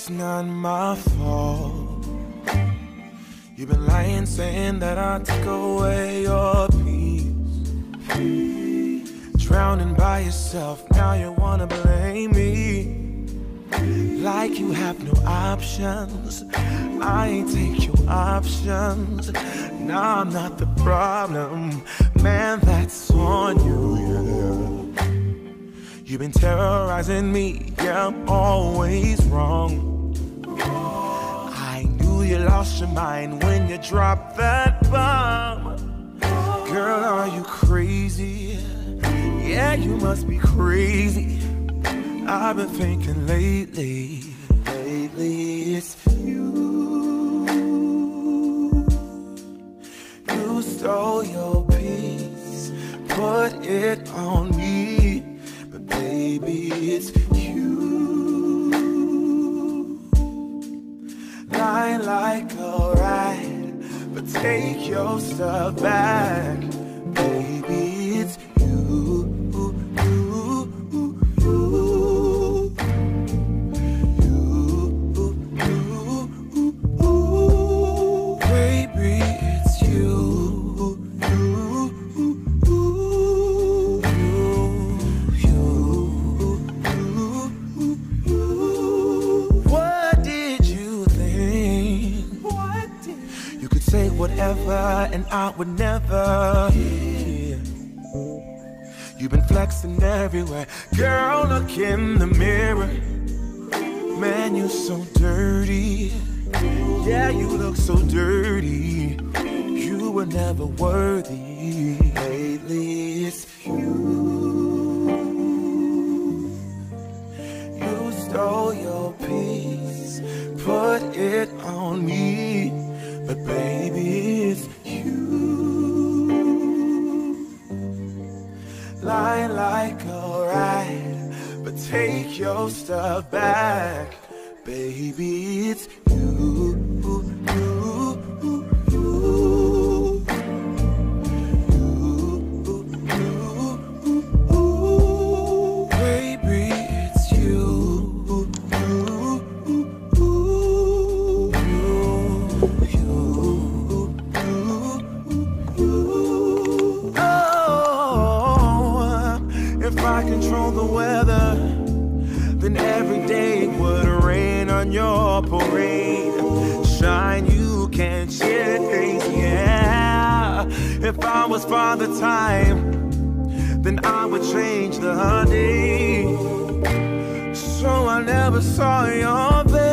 It's not my fault. You've been lying, saying that I took away your peace. Drowning by yourself, now you wanna blame me. Like you have no options. I ain't take your options. Nah, I'm not the problem. Man, that's on you, yeah. You've been terrorizing me, yeah, I'm always wrong. I knew you lost your mind when you dropped that bomb. Girl, are you crazy? Yeah, you must be crazy. I've been thinking lately it's you. You stole your peace, put it on me, but baby, it's you. Lying like a rat, but take your stuff back, baby, it's you. And I would never. Yeah. You've been flexing everywhere. Girl, look in the mirror. Man, you so dirty. Yeah, you look so dirty. You were never worthy. Lately, it's you. You stole your peace, put it on me, but baby, it's you. Lying like a rat, but take your stuff back, baby, it's you. Control the weather, then every day it would rain on your parade. Shine, you can't change, yeah. If I was Father Time, then I would change the day. So I never saw your face.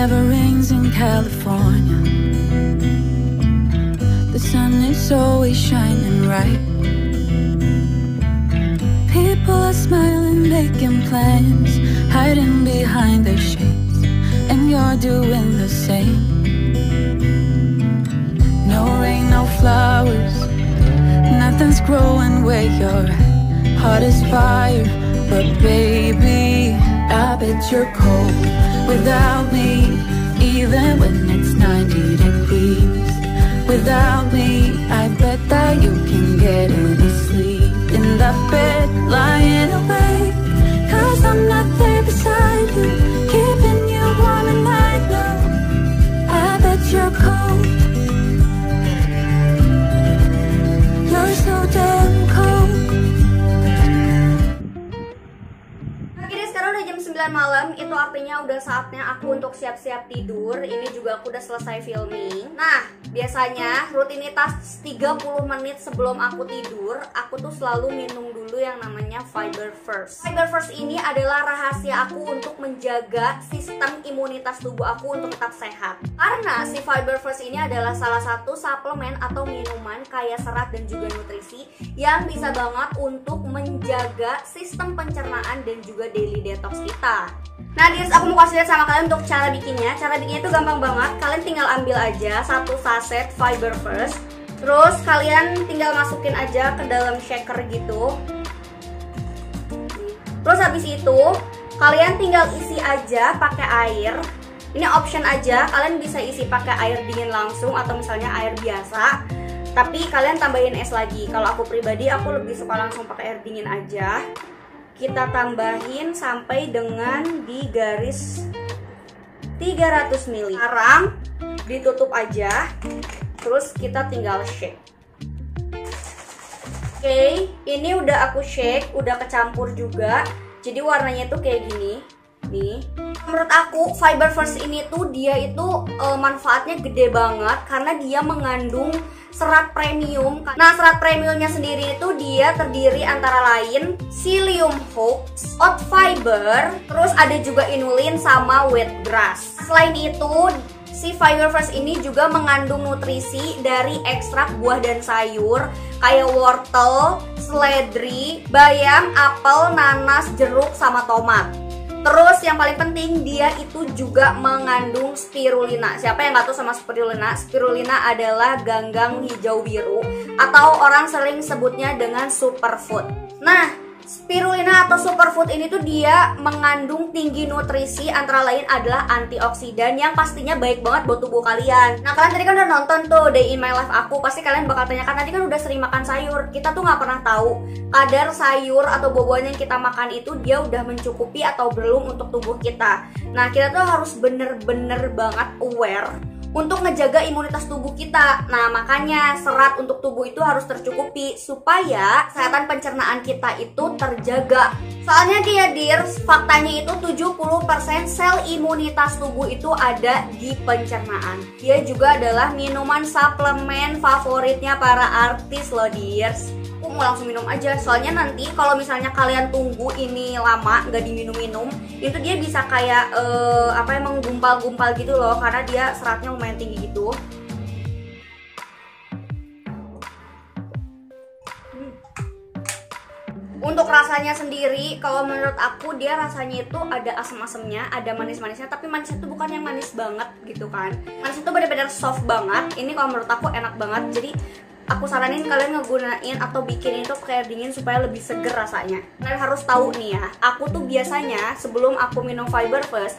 never rains in California. The sun is always shining bright. People are smiling, making plans, hiding behind their shades, and you're doing the same. No rain, no flowers, nothing's growing where you're at. Heart is fire, but baby, I bet you're cold without me. Even when it's 90 degrees, without me, I bet that you can get any sleep in that bed, lying awake. 'Cause I'm not there beside you, keeping you warm at night now. I bet you're cold, you're so damn cold. Sekarang udah jam 9 malam, itu artinya udah saatnya aku untuk siap-siap tidur. Ini juga aku udah selesai filming. Nah, biasanya rutinitas 30 menit sebelum aku tidur, aku tuh selalu minum dulu yang namanya Fiber First. Fiber First ini adalah rahasia aku untuk menjaga sistem imunitas tubuh aku untuk tetap sehat. Karena si Fiber First ini adalah salah satu suplemen atau minuman kaya serat dan juga nutrisi yang bisa banget untuk menjaga sistem pencernaan dan juga daily detox kita. Nah guys, aku mau kasih lihat sama kalian untuk cara bikinnya. Cara bikinnya itu gampang banget. Kalian tinggal ambil aja 1 saset Fiber First, terus kalian tinggal masukin aja ke dalam shaker gitu. Terus habis itu kalian tinggal isi aja pakai air. Ini option aja, kalian bisa isi pakai air dingin langsung atau misalnya air biasa. Tapi kalian tambahin es lagi. Kalau aku pribadi, aku lebih suka langsung pakai air dingin aja. Kita tambahin sampai dengan di garis 300 ml. Sekarang ditutup aja, terus kita tinggal shake. Oke, ini udah aku shake, udah kecampur juga. Jadi warnanya tuh kayak gini nih. Menurut aku Fiber First ini tuh dia itu manfaatnya gede banget karena dia mengandung serat premium. Nah, serat premiumnya sendiri itu dia terdiri antara lain psyllium husk, oat fiber, terus ada juga inulin sama wheatgrass. Selain itu, si Fiber First ini juga mengandung nutrisi dari ekstrak buah dan sayur kayak wortel, seledri, bayam, apel, nanas, jeruk, sama tomat. Terus yang paling penting dia itu juga mengandung spirulina. Siapa yang nggak tahu sama spirulina? Spirulina adalah ganggang hijau biru atau orang sering sebutnya dengan superfood. Nah, spirulina atau superfood ini tuh dia mengandung tinggi nutrisi, antara lain adalah antioksidan yang pastinya baik banget buat tubuh kalian. Nah, kalian tadi kan udah nonton tuh Day in My Life aku, pasti kalian bakal tanyakan tadi kan udah sering makan sayur. Kita tuh nggak pernah tahu kadar sayur atau buah-buahan yang kita makan itu dia udah mencukupi atau belum untuk tubuh kita. Nah, kita tuh harus bener-bener banget aware untuk ngejaga imunitas tubuh kita. Nah, makanya serat untuk tubuh itu harus tercukupi supaya kesehatan pencernaan kita itu terjaga. Soalnya dia dears, faktanya itu 70% sel imunitas tubuh itu ada di pencernaan. Dia juga adalah minuman suplemen favoritnya para artis loh dears. Aku mau langsung minum aja, soalnya nanti kalau misalnya kalian tunggu ini lama nggak diminum-minum, itu dia bisa kayak menggumpal-gumpal gitu loh, karena dia seratnya lumayan tinggi gitu. Untuk rasanya sendiri, kalau menurut aku dia rasanya itu ada asam-asamnya, ada manis-manisnya, tapi manisnya itu bukan yang manis banget gitu kan. Manis itu benar-benar soft banget. Ini kalau menurut aku enak banget. Jadi aku saranin kalian ngegunain atau bikin itu pakai air dingin supaya lebih seger rasanya. Kalian harus tahu nih ya, aku tuh biasanya sebelum aku minum Fiber First,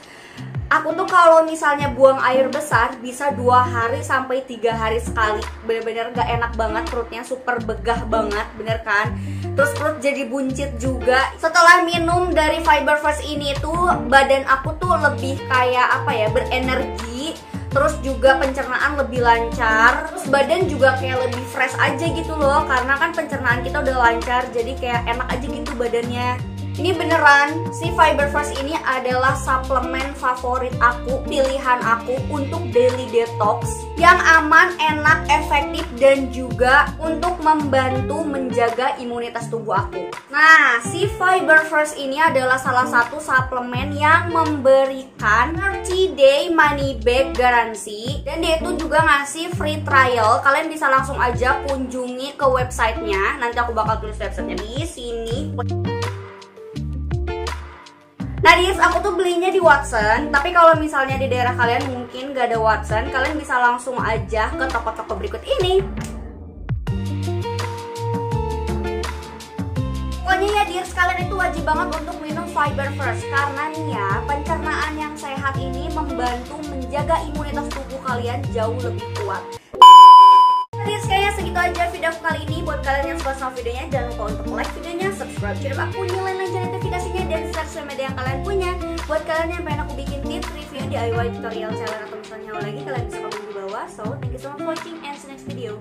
aku tuh kalau misalnya buang air besar bisa 2 hari sampai 3 hari sekali. Bener-bener gak enak banget, perutnya super begah banget, bener kan? Terus perut jadi buncit juga. Setelah minum dari Fiber First ini tuh badan aku tuh lebih kayak berenergi. Terus juga pencernaan lebih lancar. Terus badan juga kayak lebih fresh aja gitu loh, karena kan pencernaan kita udah lancar, jadi kayak enak aja gitu badannya. Ini beneran, si Fiber First ini adalah suplemen favorit aku, pilihan aku untuk daily detox yang aman, enak, efektif, dan juga untuk membantu menjaga imunitas tubuh aku. Nah, si Fiber First ini adalah salah satu suplemen yang memberikan 30-day money back garansi, dan dia itu juga ngasih free trial. Kalian bisa langsung aja kunjungi ke websitenya. Nanti aku bakal tulis websitenya di sini. Nah Dis, aku tuh belinya di Watson, tapi kalau misalnya di daerah kalian mungkin gak ada Watson, kalian bisa langsung aja ke toko-toko berikut ini. Pokoknya ya Dis, kalian itu wajib banget untuk minum Fiber First, karena nih ya, pencernaan yang sehat ini membantu menjaga imunitas tubuh kalian jauh lebih kuat. Jadi kayaknya segitu aja video aku kali ini. Buat kalian yang suka sama videonya, jangan lupa untuk like videonya, subscribe channel aku, nyalain lonceng notifikasinya, dan share sosial media yang kalian punya. Buat kalian yang pengen aku bikin tips, review, DIY, tutorial, challenge, atau misalnya lagi, kalian bisa komen di bawah. So, thank you so much for watching and see you next video.